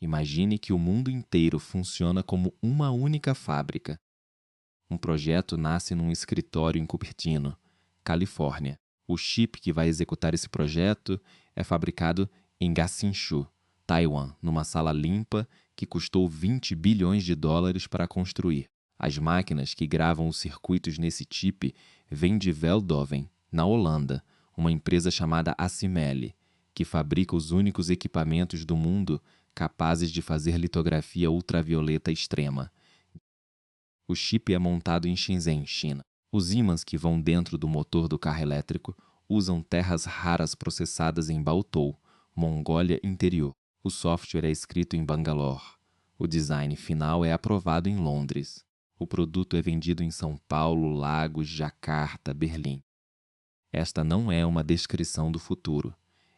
Imagine que o mundo inteiro funciona como uma única fábrica. Um projeto nasce num escritório em Cupertino, Califórnia. O chip que vai executar esse projeto é fabricado em Gassinshu, Taiwan, numa sala limpa que custou 20 bilhões de dólares para construir. As máquinas que gravam os circuitos nesse chip vêm de Veldhoven, na Holanda, uma empresa chamada Acimele, que fabrica os únicos equipamentos do mundo capazes de fazer litografia ultravioleta extrema. O chip é montado em Shenzhen, China. Os ímãs que vão dentro do motor do carro elétrico usam terras raras processadas em Bautou, Mongólia Interior. O software é escrito em Bangalore. O design final é aprovado em Londres. O produto é vendido em São Paulo, Lagos, Jacarta, Berlim. Esta não é uma descrição do futuro.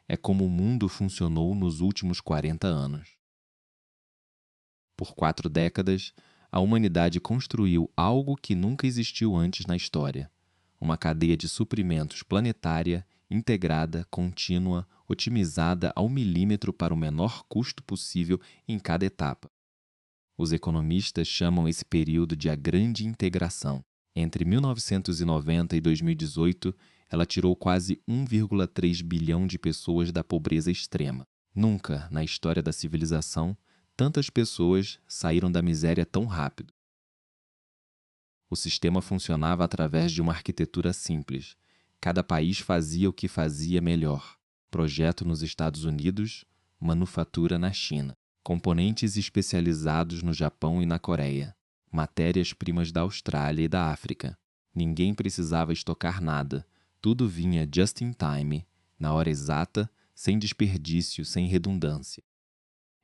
É como o mundo funcionou nos últimos 40 anos. Por 4 décadas, a humanidade construiu algo que nunca existiu antes na história. Uma cadeia de suprimentos planetária, integrada, contínua, otimizada ao milímetro para o menor custo possível em cada etapa. Os economistas chamam esse período de a Grande Integração. Entre 1990 e 2018, ela tirou quase 1,3 bilhão de pessoas da pobreza extrema. Nunca, na história da civilização, tantas pessoas saíram da miséria tão rápido. O sistema funcionava através de uma arquitetura simples. Cada país fazia o que fazia melhor. Projeto nos Estados Unidos, manufatura na China. Componentes especializados no Japão e na Coreia. Matérias-primas da Austrália e da África. Ninguém precisava estocar nada. Tudo vinha just in time, na hora exata, sem desperdício, sem redundância.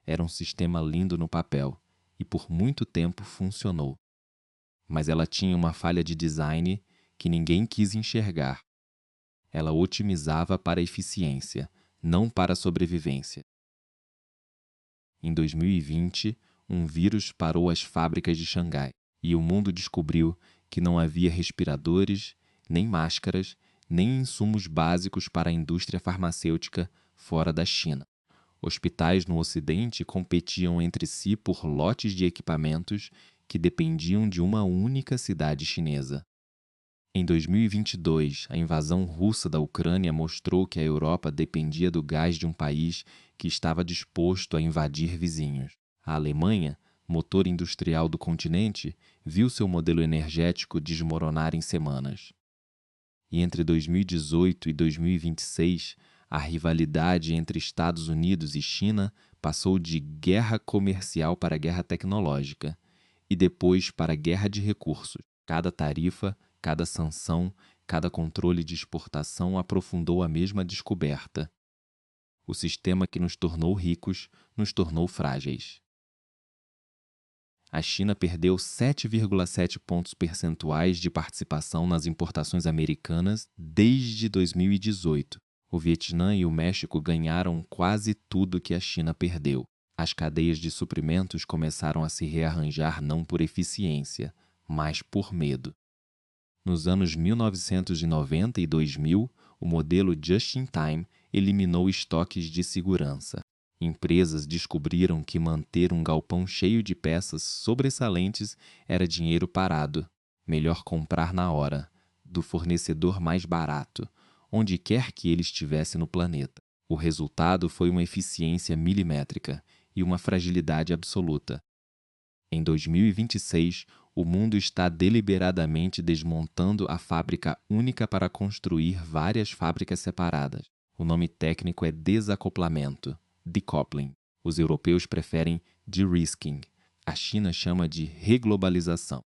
Era um sistema lindo no papel e por muito tempo funcionou. Mas ela tinha uma falha de design que ninguém quis enxergar. Ela otimizava para a eficiência, não para a sobrevivência. Em 2020, um vírus parou as fábricas de Xangai e o mundo descobriu que não havia respiradores, nem máscaras, nem insumos básicos para a indústria farmacêutica fora da China. Hospitais no Ocidente competiam entre si por lotes de equipamentos que dependiam de uma única cidade chinesa. Em 2022, a invasão russa da Ucrânia mostrou que a Europa dependia do gás de um país que estava disposto a invadir vizinhos. A Alemanha, motor industrial do continente, viu seu modelo energético desmoronar em semanas. E entre 2018 e 2026, a rivalidade entre Estados Unidos e China passou de guerra comercial para guerra tecnológica e depois para guerra de recursos. Cada tarifa, cada sanção, cada controle de exportação aprofundou a mesma descoberta. O sistema que nos tornou ricos nos tornou frágeis. A China perdeu 7,7 pontos percentuais de participação nas importações americanas desde 2018. O Vietnã e o México ganharam quase tudo que a China perdeu. As cadeias de suprimentos começaram a se rearranjar não por eficiência, mas por medo. Nos anos 1990 e 2000, o modelo Just-in-Time eliminou estoques de segurança. Empresas descobriram que manter um galpão cheio de peças sobressalentes era dinheiro parado. Melhor comprar na hora, do fornecedor mais barato, onde quer que ele estivesse no planeta. O resultado foi uma eficiência milimétrica e uma fragilidade absoluta. Em 2026, o mundo está deliberadamente desmontando a fábrica única para construir várias fábricas separadas. O nome técnico é desacoplamento, decoupling. Os europeus preferem de-risking. A China chama de reglobalização.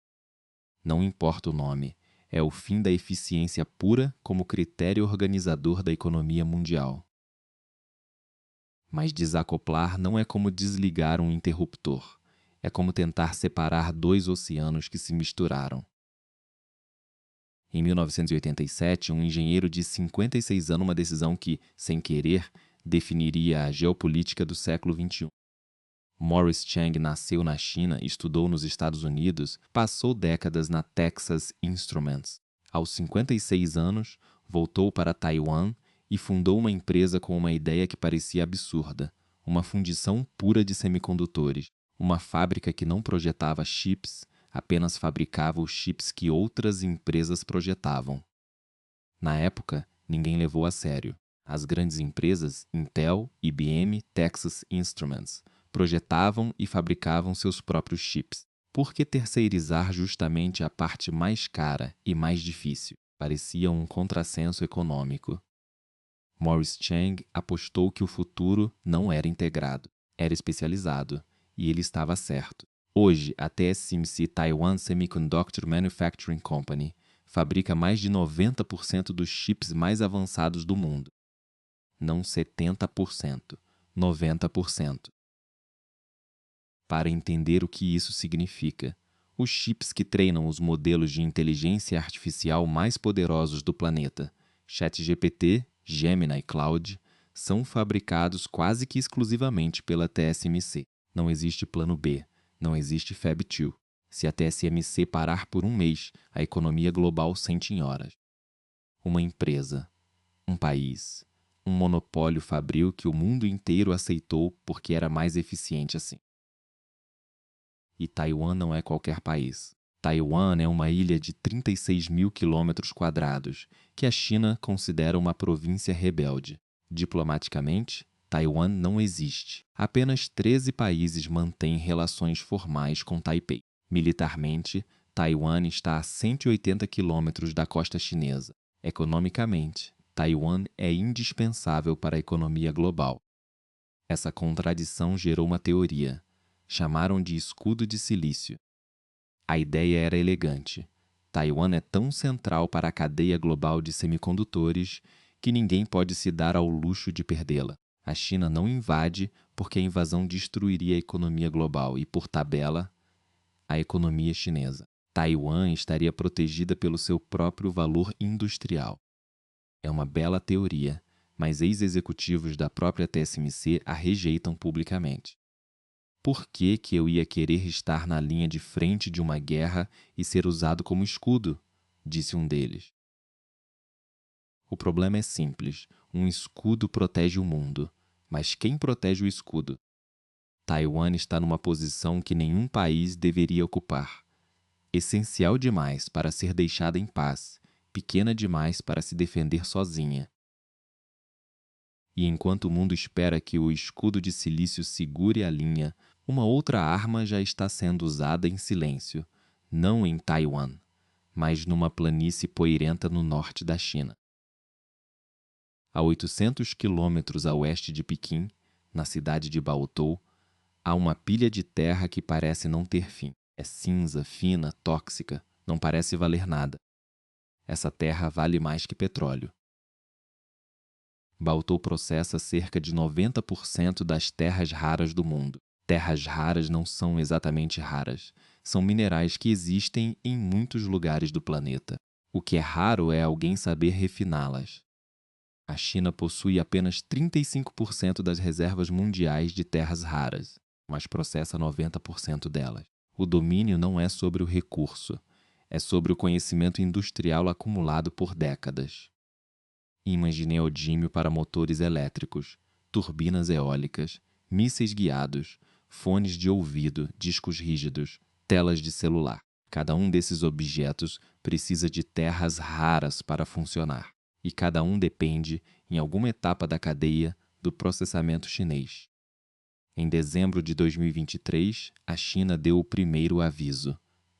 Não importa o nome, é o fim da eficiência pura como critério organizador da economia mundial. Mas desacoplar não é como desligar um interruptor. É como tentar separar 2 oceanos que se misturaram. Em 1987, um engenheiro de 56 anos uma decisão que, sem querer, definiria a geopolítica do século XXI. Morris Chang nasceu na China, estudou nos Estados Unidos, passou décadas na Texas Instruments. Aos 56 anos, voltou para Taiwan e fundou uma empresa com uma ideia que parecia absurda: uma fundição pura de semicondutores, uma fábrica que não projetava chips, apenas fabricava os chips que outras empresas projetavam. Na época, ninguém levou a sério. As grandes empresas, Intel, IBM, Texas Instruments, projetavam e fabricavam seus próprios chips. Por que terceirizar justamente a parte mais cara e mais difícil? Parecia um contrassenso econômico. Morris Chang apostou que o futuro não era integrado, era especializado, e ele estava certo. Hoje, a TSMC Taiwan Semiconductor Manufacturing Company fabrica mais de 90% dos chips mais avançados do mundo. Não 70%, 90%. Para entender o que isso significa, os chips que treinam os modelos de inteligência artificial mais poderosos do planeta, ChatGPT, Gemini Cloud, são fabricados quase que exclusivamente pela TSMC. Não existe plano B, não existe Fab 2. Se a TSMC parar por um mês, a economia global sente em horas. Uma empresa, um país, um monopólio fabril que o mundo inteiro aceitou porque era mais eficiente assim. E Taiwan não é qualquer país. Taiwan é uma ilha de 36 mil quilômetros quadrados, que a China considera uma província rebelde. Diplomaticamente, Taiwan não existe. Apenas 13 países mantêm relações formais com Taipei. Militarmente, Taiwan está a 180 quilômetros da costa chinesa. Economicamente, Taiwan é indispensável para a economia global. Essa contradição gerou uma teoria. Chamaram de escudo de silício. A ideia era elegante. Taiwan é tão central para a cadeia global de semicondutores que ninguém pode se dar ao luxo de perdê-la. A China não invade porque a invasão destruiria a economia global e, por tabela, a economia chinesa. Taiwan estaria protegida pelo seu próprio valor industrial. É uma bela teoria, mas ex-executivos da própria TSMC a rejeitam publicamente. Por que eu ia querer estar na linha de frente de uma guerra e ser usado como escudo? Disse um deles. O problema é simples. Um escudo protege o mundo. Mas quem protege o escudo? Taiwan está numa posição que nenhum país deveria ocupar. Essencial demais para ser deixada em paz, pequena demais para se defender sozinha. E enquanto o mundo espera que o escudo de silício segure a linha, uma outra arma já está sendo usada em silêncio, não em Taiwan, mas numa planície poeirenta no norte da China. A 800 quilômetros a oeste de Pequim, na cidade de Baotou, há uma pilha de terra que parece não ter fim. É cinza, fina, tóxica, não parece valer nada. Essa terra vale mais que petróleo. Baotou processa cerca de 90% das terras raras do mundo. Terras raras não são exatamente raras. São minerais que existem em muitos lugares do planeta. O que é raro é alguém saber refiná-las. A China possui apenas 35% das reservas mundiais de terras raras, mas processa 90% delas. O domínio não é sobre o recurso, é sobre o conhecimento industrial acumulado por décadas. Ímãs de neodímio para motores elétricos, turbinas eólicas, mísseis guiados, fones de ouvido, discos rígidos, telas de celular. Cada um desses objetos precisa de terras raras para funcionar, e cada um depende, em alguma etapa da cadeia, do processamento chinês. Em dezembro de 2023, a China deu o primeiro aviso.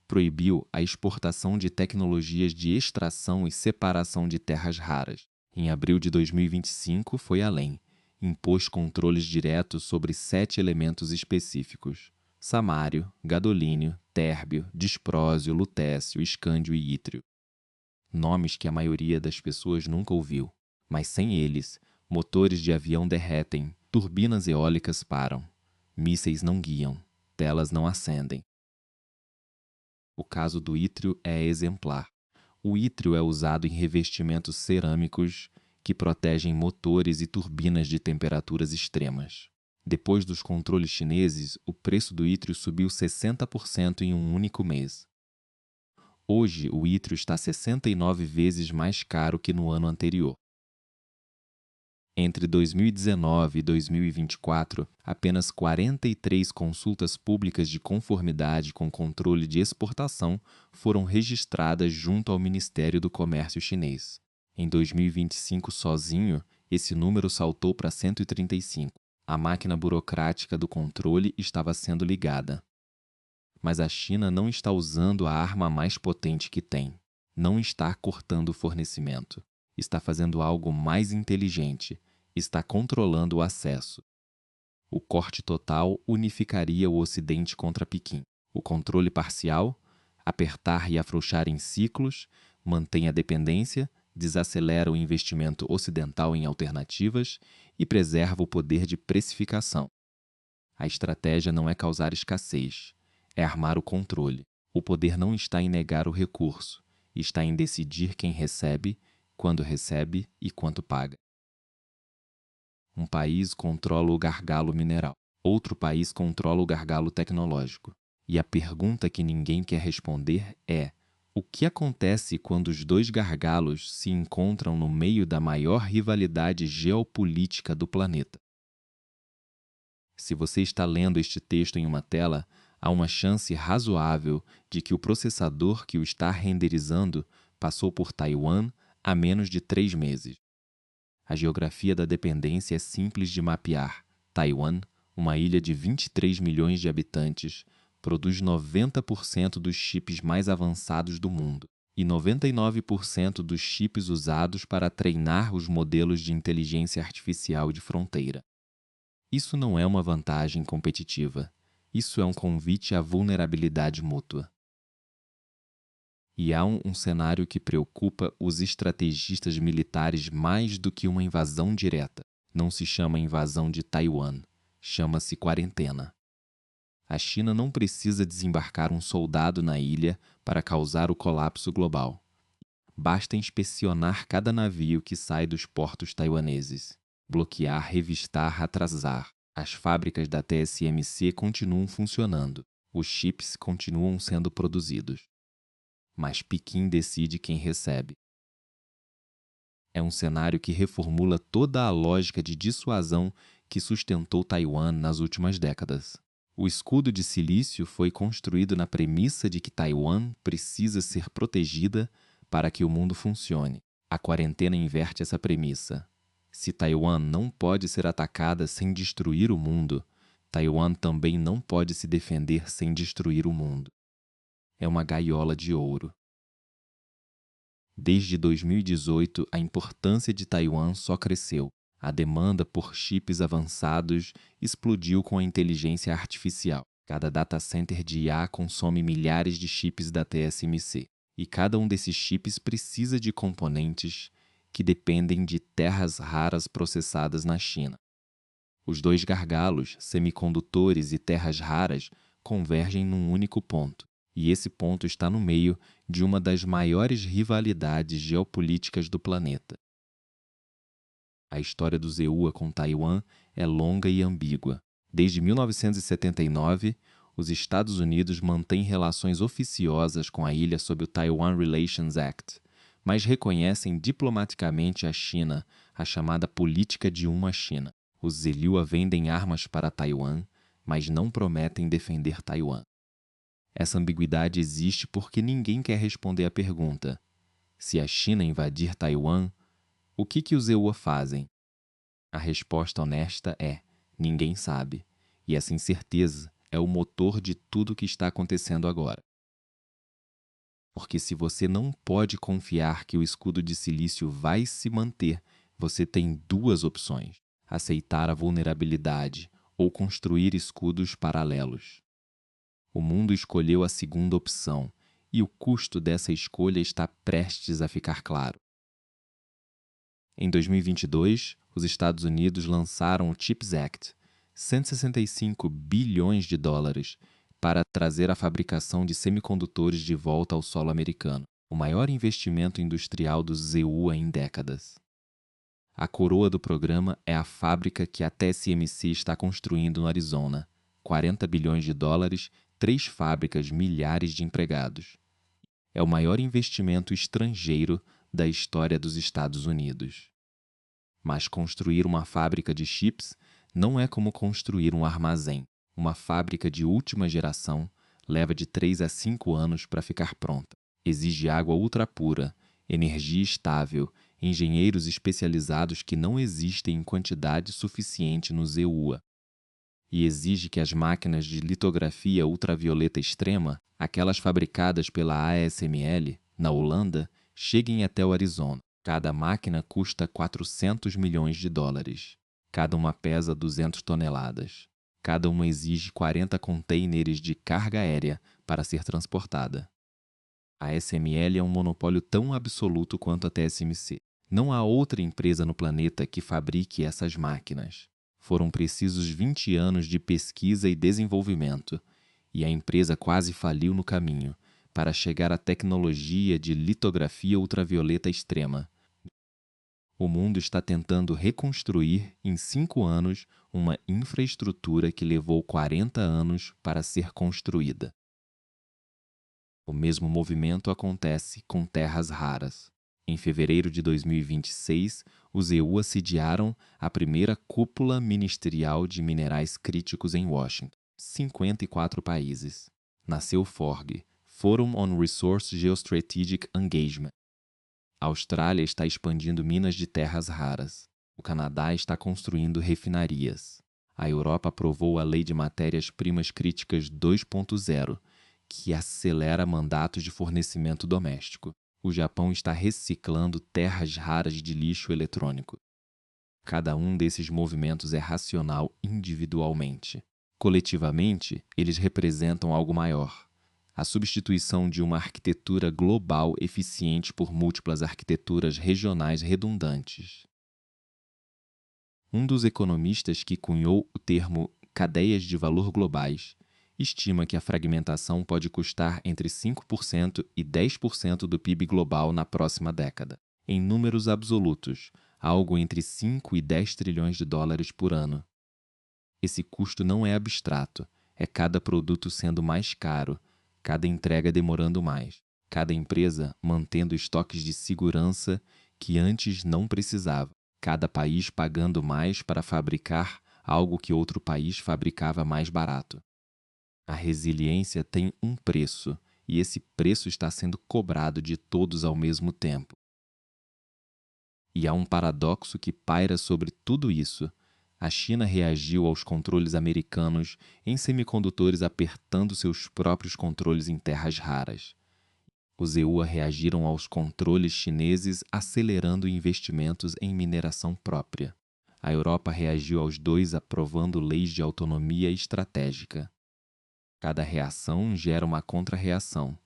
Proibiu a exportação de tecnologias de extração e separação de terras raras. Em abril de 2025, foi além. Impôs controles diretos sobre 7 elementos específicos: samário, gadolínio, térbio, disprósio, lutécio, escândio e ítrio. Nomes que a maioria das pessoas nunca ouviu. Mas sem eles, motores de avião derretem, turbinas eólicas param, mísseis não guiam, telas não acendem. O caso do ítrio é exemplar. O ítrio é usado em revestimentos cerâmicos que protegem motores e turbinas de temperaturas extremas. Depois dos controles chineses, o preço do ítrio subiu 60% em um único mês. Hoje, o ítrio está 69 vezes mais caro que no ano anterior. Entre 2019 e 2024, apenas 43 consultas públicas de conformidade com controle de exportação foram registradas junto ao Ministério do Comércio chinês. Em 2025 sozinho, esse número saltou para 135. A máquina burocrática do controle estava sendo ligada. Mas a China não está usando a arma mais potente que tem. Não está cortando o fornecimento. Está fazendo algo mais inteligente. Está controlando o acesso. O corte total unificaria o Ocidente contra Pequim. O controle parcial, apertar e afrouxar em ciclos, mantém a dependência, desacelera o investimento ocidental em alternativas e preserva o poder de precificação. A estratégia não é causar escassez, é armar o controle. O poder não está em negar o recurso, está em decidir quem recebe, quando recebe e quanto paga. Um país controla o gargalo mineral, outro país controla o gargalo tecnológico. E a pergunta que ninguém quer responder é: o que acontece quando os dois gargalos se encontram no meio da maior rivalidade geopolítica do planeta? Se você está lendo este texto em uma tela, há uma chance razoável de que o processador que o está renderizando passou por Taiwan há menos de 3 meses. A geografia da dependência é simples de mapear. Taiwan, uma ilha de 23 milhões de habitantes, produz 90% dos chips mais avançados do mundo e 99% dos chips usados para treinar os modelos de inteligência artificial de fronteira. Isso não é uma vantagem competitiva. Isso é um convite à vulnerabilidade mútua. E há um cenário que preocupa os estrategistas militares mais do que uma invasão direta. Não se chama invasão de Taiwan, chama-se quarentena. A China não precisa desembarcar um soldado na ilha para causar o colapso global. Basta inspecionar cada navio que sai dos portos taiwaneses. Bloquear, revistar, atrasar. As fábricas da TSMC continuam funcionando. Os chips continuam sendo produzidos. Mas Pequim decide quem recebe. É um cenário que reformula toda a lógica de dissuasão que sustentou Taiwan nas últimas décadas. O escudo de silício foi construído na premissa de que Taiwan precisa ser protegida para que o mundo funcione. A quarentena inverte essa premissa. Se Taiwan não pode ser atacada sem destruir o mundo, Taiwan também não pode se defender sem destruir o mundo. É uma gaiola de ouro. Desde 2018, a importância de Taiwan só cresceu. A demanda por chips avançados explodiu com a inteligência artificial. Cada data center de IA consome milhares de chips da TSMC. E cada um desses chips precisa de componentes que dependem de terras raras processadas na China. Os dois gargalos, semicondutores e terras raras, convergem num único ponto. E esse ponto está no meio de uma das maiores rivalidades geopolíticas do planeta. A história do ZEUA com Taiwan é longa e ambígua. Desde 1979, os Estados Unidos mantêm relações oficiosas com a ilha sob o Taiwan Relations Act, mas reconhecem diplomaticamente a China, a chamada política de uma China. Os ZEUA vendem armas para Taiwan, mas não prometem defender Taiwan. Essa ambiguidade existe porque ninguém quer responder à pergunta: se a China invadir Taiwan, o que os ZEUA fazem? A resposta honesta é: ninguém sabe. E essa incerteza é o motor de tudo o que está acontecendo agora. Porque se você não pode confiar que o escudo de silício vai se manter, você tem duas opções: aceitar a vulnerabilidade ou construir escudos paralelos. O mundo escolheu a segunda opção, e o custo dessa escolha está prestes a ficar claro. Em 2022, os Estados Unidos lançaram o CHIPS Act, 165 bilhões de dólares, para trazer a fabricação de semicondutores de volta ao solo americano, o maior investimento industrial do ZEUA em décadas. A coroa do programa é a fábrica que a TSMC está construindo no Arizona, 40 bilhões de dólares, 3 fábricas, milhares de empregados. É o maior investimento estrangeiro da história dos Estados Unidos. Mas construir uma fábrica de chips não é como construir um armazém. Uma fábrica de última geração leva de 3 a 5 anos para ficar pronta. Exige água ultrapura, energia estável, engenheiros especializados que não existem em quantidade suficiente no ZEUA. E exige que as máquinas de litografia ultravioleta extrema, aquelas fabricadas pela ASML, na Holanda, cheguem até o Arizona. Cada máquina custa 400 milhões de dólares. Cada uma pesa 200 toneladas. Cada uma exige 40 contêineres de carga aérea para ser transportada. A ASML é um monopólio tão absoluto quanto a TSMC. Não há outra empresa no planeta que fabrique essas máquinas. Foram precisos 20 anos de pesquisa e desenvolvimento, e a empresa quase faliu no caminho, para chegar à tecnologia de litografia ultravioleta extrema. O mundo está tentando reconstruir, em 5 anos, uma infraestrutura que levou 40 anos para ser construída. O mesmo movimento acontece com terras raras. Em fevereiro de 2026, os EUA sediaram a primeira cúpula ministerial de minerais críticos em Washington. 54 países. Nasceu FORG, Forum on Resource Geostrategic Engagement. A Austrália está expandindo minas de terras raras. O Canadá está construindo refinarias. A Europa aprovou a Lei de Matérias-Primas Críticas 2.0, que acelera mandatos de fornecimento doméstico. O Japão está reciclando terras raras de lixo eletrônico. Cada um desses movimentos é racional individualmente. Coletivamente, eles representam algo maior: a substituição de uma arquitetura global eficiente por múltiplas arquiteturas regionais redundantes. Um dos economistas que cunhou o termo cadeias de valor globais estima que a fragmentação pode custar entre 5% e 10% do PIB global na próxima década. Em números absolutos, algo entre 5 e 10 trilhões de dólares por ano. Esse custo não é abstrato, é cada produto sendo mais caro, cada entrega demorando mais, cada empresa mantendo estoques de segurança que antes não precisava, cada país pagando mais para fabricar algo que outro país fabricava mais barato. A resiliência tem um preço, e esse preço está sendo cobrado de todos ao mesmo tempo. E há um paradoxo que paira sobre tudo isso. A China reagiu aos controles americanos em semicondutores apertando seus próprios controles em terras raras. Os EUA reagiram aos controles chineses acelerando investimentos em mineração própria. A Europa reagiu aos dois aprovando leis de autonomia estratégica. Cada reação gera uma contra-reação.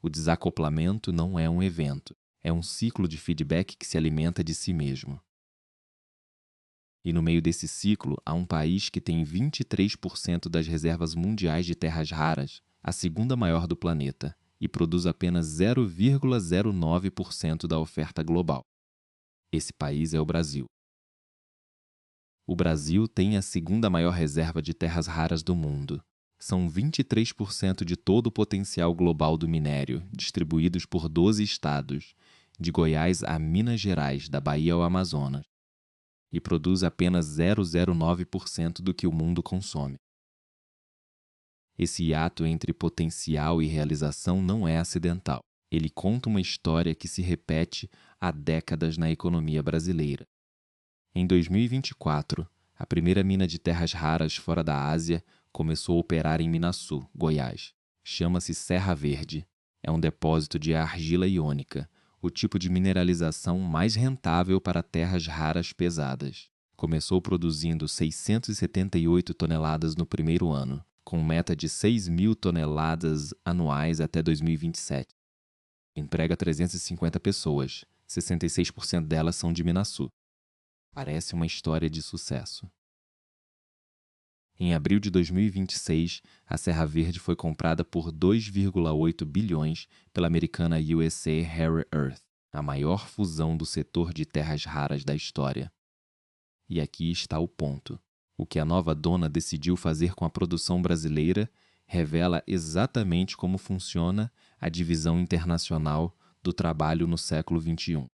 O desacoplamento não é um evento, é um ciclo de feedback que se alimenta de si mesmo. E no meio desse ciclo, há um país que tem 23% das reservas mundiais de terras raras, a segunda maior do planeta, e produz apenas 0,09% da oferta global. Esse país é o Brasil. O Brasil tem a segunda maior reserva de terras raras do mundo. São 23% de todo o potencial global do minério, distribuídos por 12 estados, de Goiás a Minas Gerais, da Bahia ao Amazonas, e produz apenas 0,09% do que o mundo consome. Esse hiato entre potencial e realização não é acidental. Ele conta uma história que se repete há décadas na economia brasileira. Em 2024, a primeira mina de terras raras fora da Ásia começou a operar em Minaçu, Goiás. Chama-se Serra Verde. É um depósito de argila iônica, o tipo de mineralização mais rentável para terras raras pesadas. Começou produzindo 678 toneladas no primeiro ano, com meta de 6.000 toneladas anuais até 2027. Emprega 350 pessoas, 66% delas são de Minaçu. Parece uma história de sucesso. Em abril de 2026, a Serra Verde foi comprada por 2,8 bilhões pela americana USA Rare Earth, a maior fusão do setor de terras raras da história. E aqui está o ponto. O que a nova dona decidiu fazer com a produção brasileira revela exatamente como funciona a divisão internacional do trabalho no século XXI.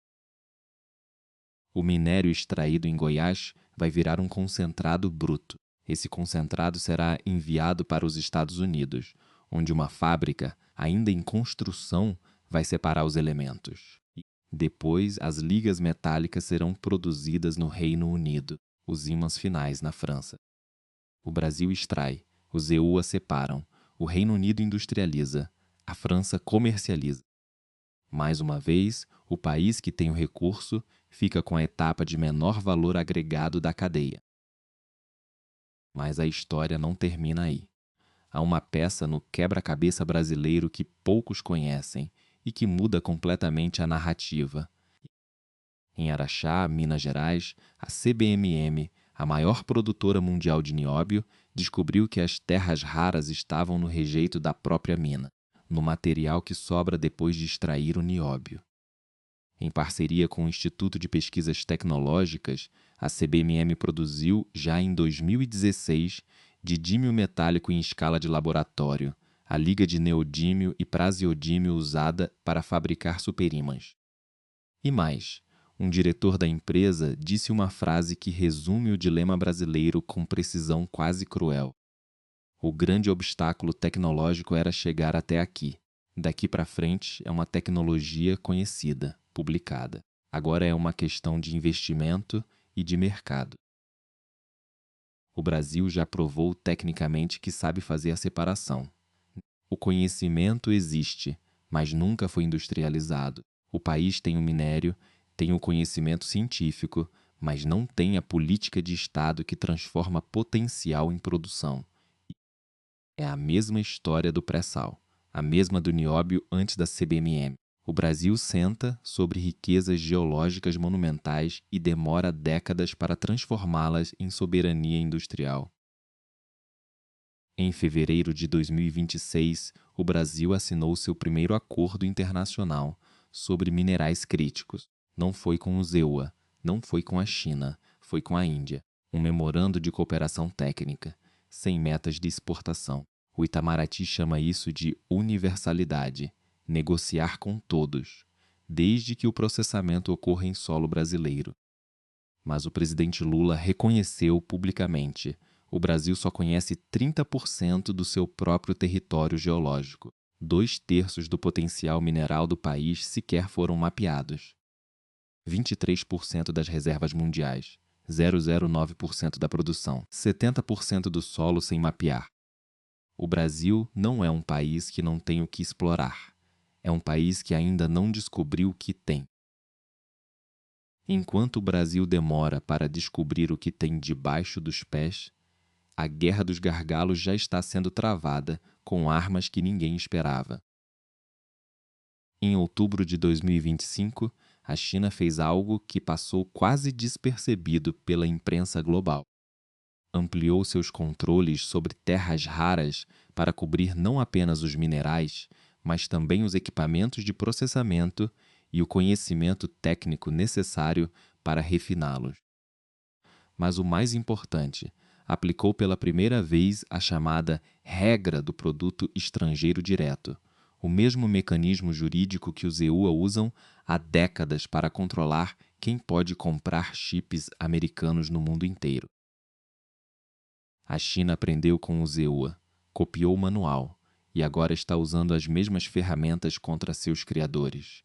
O minério extraído em Goiás vai virar um concentrado bruto. Esse concentrado será enviado para os Estados Unidos, onde uma fábrica, ainda em construção, vai separar os elementos. Depois, as ligas metálicas serão produzidas no Reino Unido, os ímãs finais na França. O Brasil extrai, os EUA separam, o Reino Unido industrializa, a França comercializa. Mais uma vez, o país que tem o recurso fica com a etapa de menor valor agregado da cadeia. Mas a história não termina aí. Há uma peça no quebra-cabeça brasileiro que poucos conhecem e que muda completamente a narrativa. Em Araxá, Minas Gerais, a CBMM, a maior produtora mundial de nióbio, descobriu que as terras raras estavam no rejeito da própria mina, no material que sobra depois de extrair o nióbio. Em parceria com o Instituto de Pesquisas Tecnológicas, a CBMM produziu, já em 2016, didímio metálico em escala de laboratório, a liga de neodímio e praseodímio usada para fabricar superímãs. E mais, um diretor da empresa disse uma frase que resume o dilema brasileiro com precisão quase cruel. O grande obstáculo tecnológico era chegar até aqui. Daqui para frente é uma tecnologia conhecida, publicada. Agora é uma questão de investimento e de mercado. O Brasil já provou tecnicamente que sabe fazer a separação. O conhecimento existe, mas nunca foi industrializado. O país tem o minério, tem o conhecimento científico, mas não tem a política de Estado que transforma potencial em produção. É a mesma história do pré-sal, a mesma do nióbio antes da CBMM. O Brasil senta sobre riquezas geológicas monumentais e demora décadas para transformá-las em soberania industrial. Em fevereiro de 2026, o Brasil assinou seu primeiro acordo internacional sobre minerais críticos. Não foi com os EUA, não foi com a China, foi com a Índia. Um memorando de cooperação técnica, sem metas de exportação. O Itamaraty chama isso de universalidade, negociar com todos, desde que o processamento ocorra em solo brasileiro. Mas o presidente Lula reconheceu publicamente: o Brasil só conhece 30% do seu próprio território geológico. 2/3 do potencial mineral do país sequer foram mapeados. 23% das reservas mundiais, 0,09% da produção, 70% do solo sem mapear. O Brasil não é um país que não tem o que explorar. É um país que ainda não descobriu o que tem. Enquanto o Brasil demora para descobrir o que tem debaixo dos pés, a Guerra dos Gargalos já está sendo travada com armas que ninguém esperava. Em outubro de 2025, a China fez algo que passou quase despercebido pela imprensa global. Ampliou seus controles sobre terras raras para cobrir não apenas os minerais, mas também os equipamentos de processamento e o conhecimento técnico necessário para refiná-los. Mas o mais importante, aplicou pela primeira vez a chamada regra do produto estrangeiro direto, o mesmo mecanismo jurídico que os EUA usam há décadas para controlar quem pode comprar chips americanos no mundo inteiro. A China aprendeu com os EUA, copiou o manual e agora está usando as mesmas ferramentas contra seus criadores.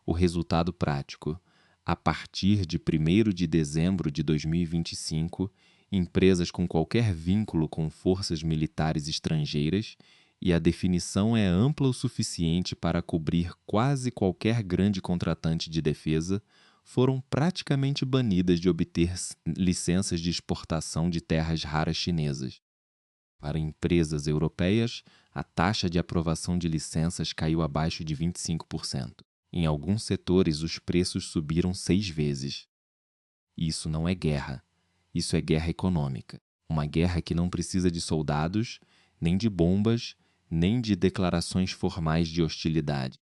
O resultado prático: a partir de 1º de dezembro de 2025, empresas com qualquer vínculo com forças militares estrangeiras, e a definição é ampla o suficiente para cobrir quase qualquer grande contratante de defesa, foram praticamente banidas de obter licenças de exportação de terras raras chinesas. Para empresas europeias, a taxa de aprovação de licenças caiu abaixo de 25%. Em alguns setores, os preços subiram 6 vezes. Isso não é guerra. Isso é guerra econômica. Uma guerra que não precisa de soldados, nem de bombas, nem de declarações formais de hostilidade.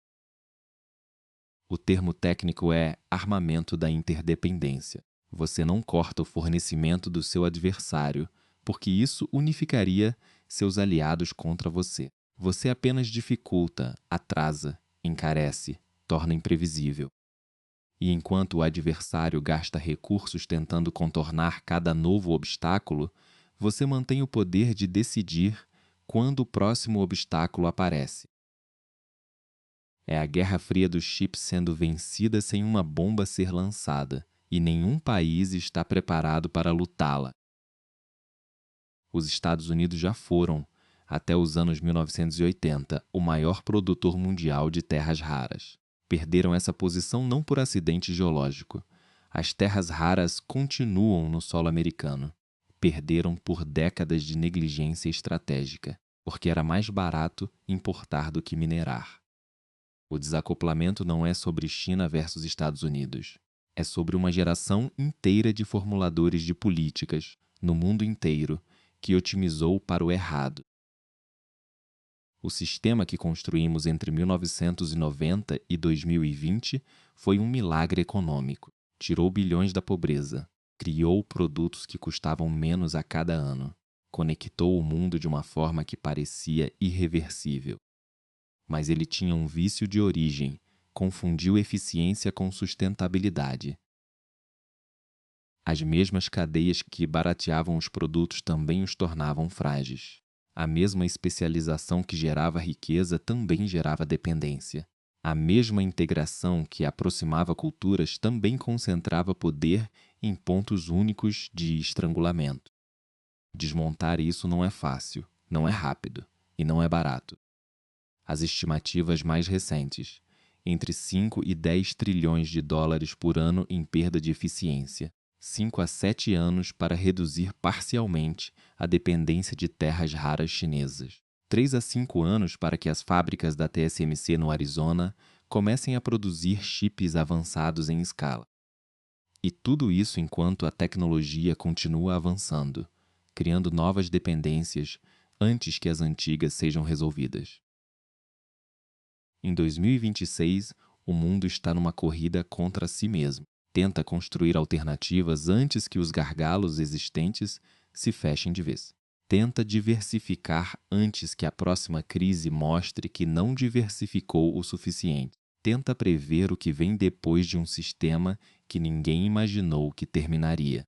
O termo técnico é armamento da interdependência. Você não corta o fornecimento do seu adversário, porque isso unificaria seus aliados contra você. Você apenas dificulta, atrasa, encarece, torna imprevisível. E enquanto o adversário gasta recursos tentando contornar cada novo obstáculo, você mantém o poder de decidir quando o próximo obstáculo aparece. É a Guerra Fria dos chips sendo vencida sem uma bomba ser lançada, e nenhum país está preparado para lutá-la. Os Estados Unidos já foram, até os anos 1980, o maior produtor mundial de terras raras. Perderam essa posição não por acidente geológico. As terras raras continuam no solo americano. Perderam por décadas de negligência estratégica, porque era mais barato importar do que minerar. O desacoplamento não é sobre China versus Estados Unidos. É sobre uma geração inteira de formuladores de políticas, no mundo inteiro, que otimizou para o errado. O sistema que construímos entre 1990 e 2020 foi um milagre econômico. Tirou bilhões da pobreza, criou produtos que custavam menos a cada ano, conectou o mundo de uma forma que parecia irreversível. Mas ele tinha um vício de origem, confundiu eficiência com sustentabilidade. As mesmas cadeias que barateavam os produtos também os tornavam frágeis. A mesma especialização que gerava riqueza também gerava dependência. A mesma integração que aproximava culturas também concentrava poder em pontos únicos de estrangulamento. Desmontar isso não é fácil, não é rápido e não é barato. As estimativas mais recentes, entre 5 e 10 trilhões de dólares por ano em perda de eficiência, 5 a 7 anos para reduzir parcialmente a dependência de terras raras chinesas, 3 a 5 anos para que as fábricas da TSMC no Arizona comecem a produzir chips avançados em escala. E tudo isso enquanto a tecnologia continua avançando, criando novas dependências antes que as antigas sejam resolvidas. Em 2026, o mundo está numa corrida contra si mesmo. Tenta construir alternativas antes que os gargalos existentes se fechem de vez. Tenta diversificar antes que a próxima crise mostre que não diversificou o suficiente. Tenta prever o que vem depois de um sistema que ninguém imaginou que terminaria.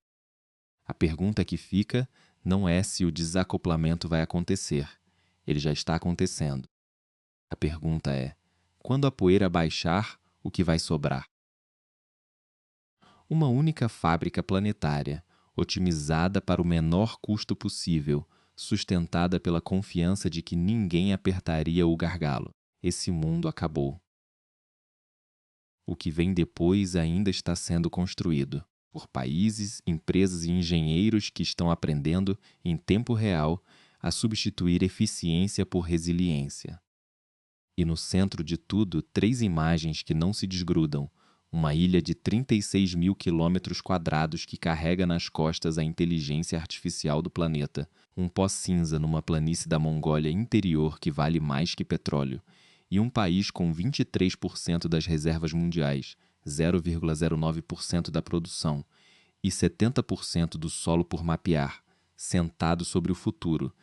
A pergunta que fica não é se o desacoplamento vai acontecer. Ele já está acontecendo. A pergunta é: quando a poeira baixar, o que vai sobrar? Uma única fábrica planetária, otimizada para o menor custo possível, sustentada pela confiança de que ninguém apertaria o gargalo. Esse mundo acabou. O que vem depois ainda está sendo construído por países, empresas e engenheiros que estão aprendendo, em tempo real, a substituir eficiência por resiliência. E no centro de tudo, 3 imagens que não se desgrudam. Uma ilha de 36 mil quilômetros quadrados que carrega nas costas a inteligência artificial do planeta. Um pó cinza numa planície da Mongólia interior que vale mais que petróleo. E um país com 23% das reservas mundiais, 0,09% da produção, e 70% do solo por mapear, sentado sobre o futuro,